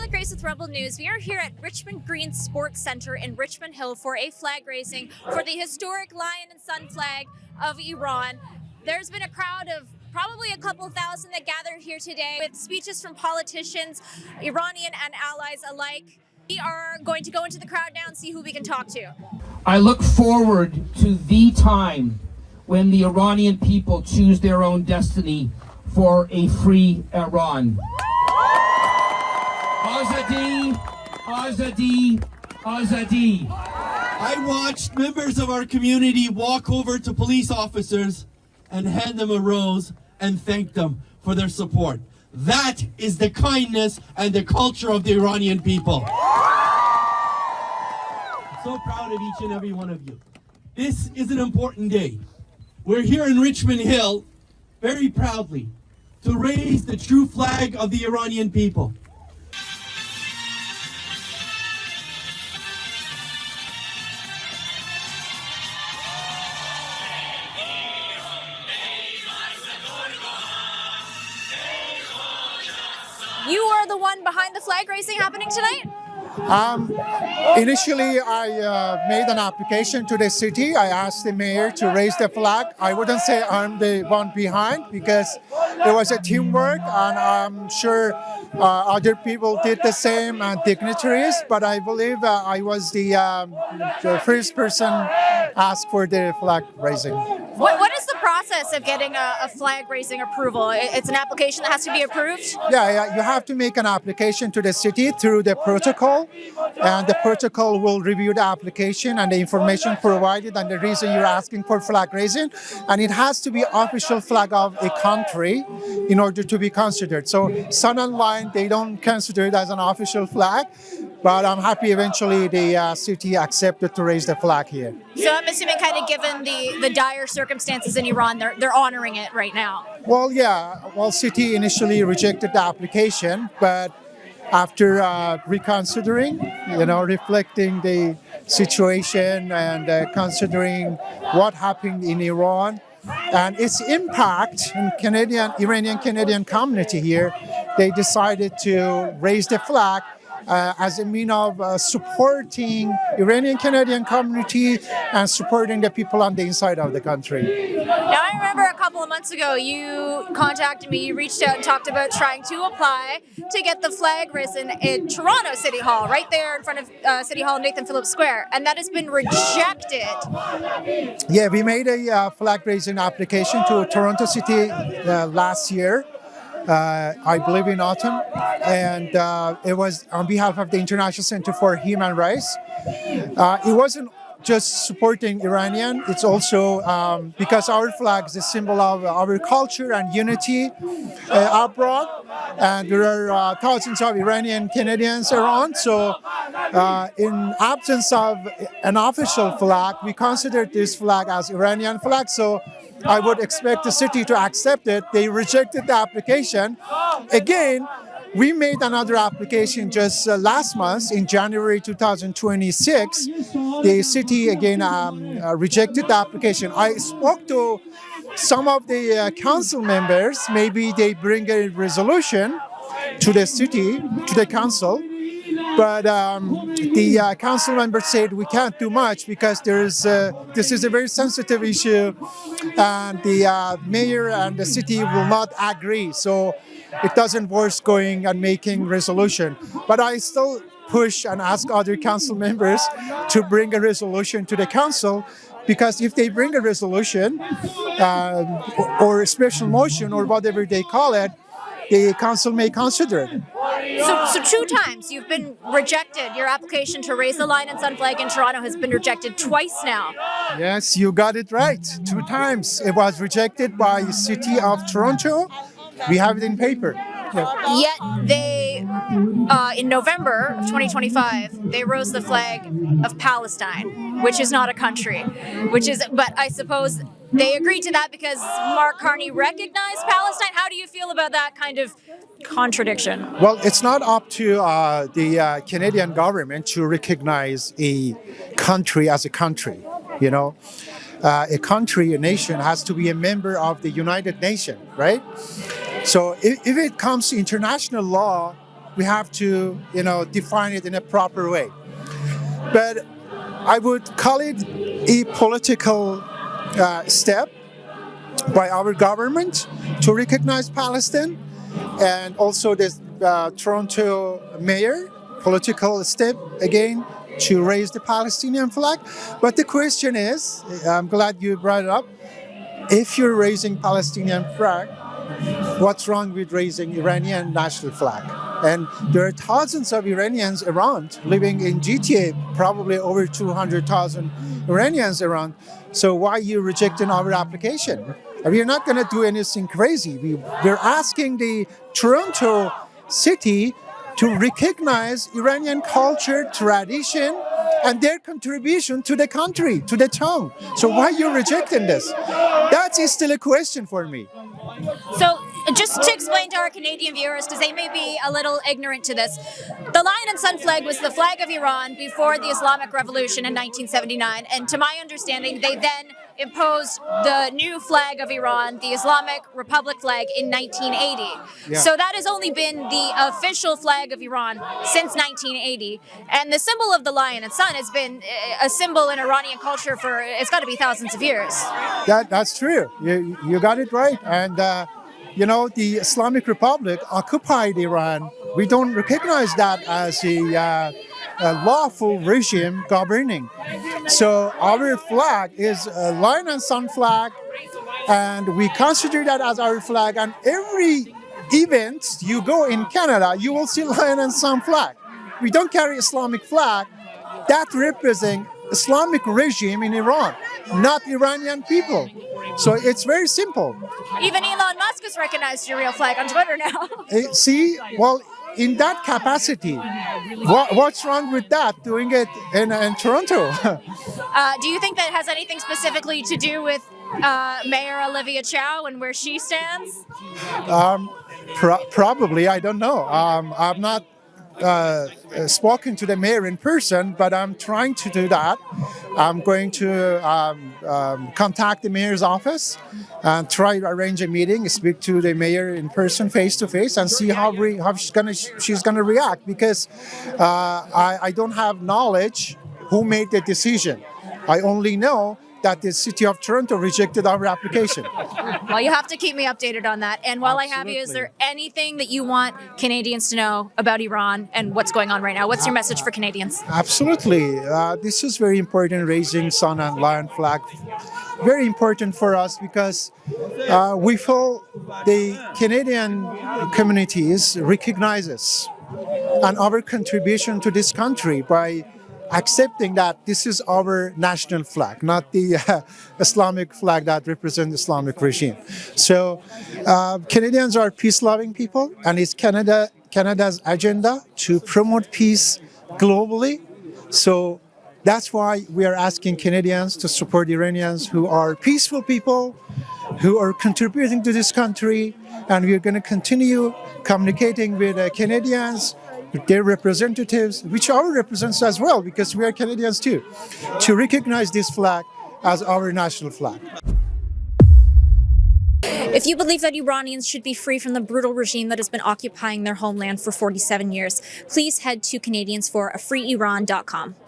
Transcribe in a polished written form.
Scarlett Grace with Rebel News. We are here at Richmond Green Sports Center in Richmond Hill for a flag raising for the historic lion and sun flag of Iran. There's been a crowd of probably a couple thousand that gathered here today with speeches from politicians, Iranian and allies alike. We are going to go into the crowd now and see who we can talk to. I look forward to the time when the Iranian people choose their own destiny for a free Iran. Azadi, Azadi, Azadi. I watched members of our community walk over to police officers and hand them a rose and thank them for their support. That is the kindness and the culture of the Iranian people. I'm so proud of each and every one of you. This is an important day. We're here in Richmond Hill very proudly to raise the true flag of the Iranian people. You are the one behind the flag raising happening tonight? Initially, I made an application to the city. I asked the mayor to raise the flag. I wouldn't say I'm the one behind because it was a teamwork, and I'm sure other people did the same and dignitaries. But I believe I was the first person asked for the flag raising. What is the process of getting a flag raising approval? It's an application that has to be approved? Yeah, you have to make an application to the city through the protocol, and the protocol will review the application and the information provided and the reason you're asking for flag raising, and it has to be official flag of a country in order to be considered. So Sun and Lion, they don't consider it as an official flag, but I'm happy eventually the city accepted to raise the flag here. So I'm assuming, kind of given the dire circumstances in Iran, they're honoring it right now. Well, yeah. Well, city initially rejected the application, but after reconsidering, reflecting the situation and considering what happened in Iran and its impact in Iranian-Canadian community here, they decided to raise the flag as a mean of supporting Iranian-Canadian community and supporting the people on the inside of the country. Now, I remember a couple of months ago, you contacted me, you reached out and talked about trying to apply to get the flag risen in Toronto City Hall, right there in front of City Hall, Nathan Phillips Square, and that has been rejected. Yeah, we made a flag raising application to Toronto City last year. I believe in autumn, and it was on behalf of the International Center for Human Rights. It wasn't just supporting Iranian, it's also because our flag is a symbol of our culture and unity abroad, and there are thousands of Iranian Canadians around, so in absence of an official flag, we considered this flag as Iranian flag, so I would expect the city to accept it. They rejected the application. Again, we made another application just last month in January 2026. The city again rejected the application. I spoke to some of the council members. Maybe they bring a resolution to the city, to the council. But the council member said we can't do much because this is a very sensitive issue, and the mayor and the city will not agree. So it doesn't worth going and making resolution. But I still push and ask other council members to bring a resolution to the council, because if they bring a resolution or a special motion or whatever they call it, the council may consider it. So 2 times you've been rejected. Your application to raise the lion and sun flag in Toronto has been rejected twice now. Yes, you got it right. 2 times. It was rejected by the city of Toronto. We have it in paper. Yeah. Yet they, in November of 2025, they rose the flag of Palestine, which is not a country, but I suppose they agreed to that because Mark Carney recognized Palestine. How do you feel about that kind of contradiction? Well, it's not up to the Canadian government to recognize a country as a country, a country, a nation has to be a member of the United Nations, right? So if it comes to international law, we have to, define it in a proper way. But I would call it a political step by our government to recognize Palestine, and also this Toronto mayor, political step again to raise the Palestinian flag. But the question is, I'm glad you brought it up, if you're raising Palestinian flag, what's wrong with raising Iranian national flag? And there are thousands of Iranians around living in GTA, probably over 200,000 Iranians around. So why are you rejecting our application? We're not going to do anything crazy. We're asking the Toronto city to recognize Iranian culture, tradition, and their contribution to the country, to the town. So why are you rejecting this? That is still a question for me. So just to explain to our Canadian viewers, because they may be a little ignorant to this, the Lion and Sun flag was the flag of Iran before the Islamic Revolution in 1979. And to my understanding, they then imposed the new flag of Iran, the Islamic Republic flag, in 1980. Yeah. So that has only been the official flag of Iran since 1980. And the symbol of the lion and sun has been a symbol in Iranian culture for, it's got to be thousands of years. That's true. You got it right. And, the Islamic Republic occupied Iran. We don't recognize that as a lawful regime governing. So our flag is a lion and sun flag, and we consider that as our flag. And every event you go in Canada, you will see lion and sun flag. We don't carry Islamic flag. That represents Islamic regime in Iran, not Iranian people. So it's very simple. Even Elon Musk has recognized your real flag on Twitter now. See, well, in that capacity, what's wrong with that, doing it in Toronto? Do you think that has anything specifically to do with Mayor Olivia Chow and where she stands? Probably, I don't know. I'm not spoken to the mayor in person, but I'm trying to do that. I'm going to contact the mayor's office and try to arrange a meeting, speak to the mayor in person, face to face, and see how she's gonna react, because I don't have knowledge who made the decision. I only know that the city of Toronto rejected our application. Well, you have to keep me updated on that. And while I have you, is there anything that you want Canadians to know about Iran and what's going on right now? What's your message for Canadians? Absolutely. This is very important, raising sun and lion flag. Very important for us because we feel the Canadian communities recognize us and our contribution to this country by accepting that this is our national flag, not the Islamic flag that represents Islamic regime. So Canadians are peace-loving people, and it's Canada's agenda to promote peace globally. So that's why we are asking Canadians to support Iranians who are peaceful people, who are contributing to this country, and we are going to continue communicating with Canadians, their representatives, which our represents as well, because we are Canadians too, to recognize this flag as our national flag. If you believe that Iranians should be free from the brutal regime that has been occupying their homeland for 47 years, please head to CanadiansForAFreeIran.com.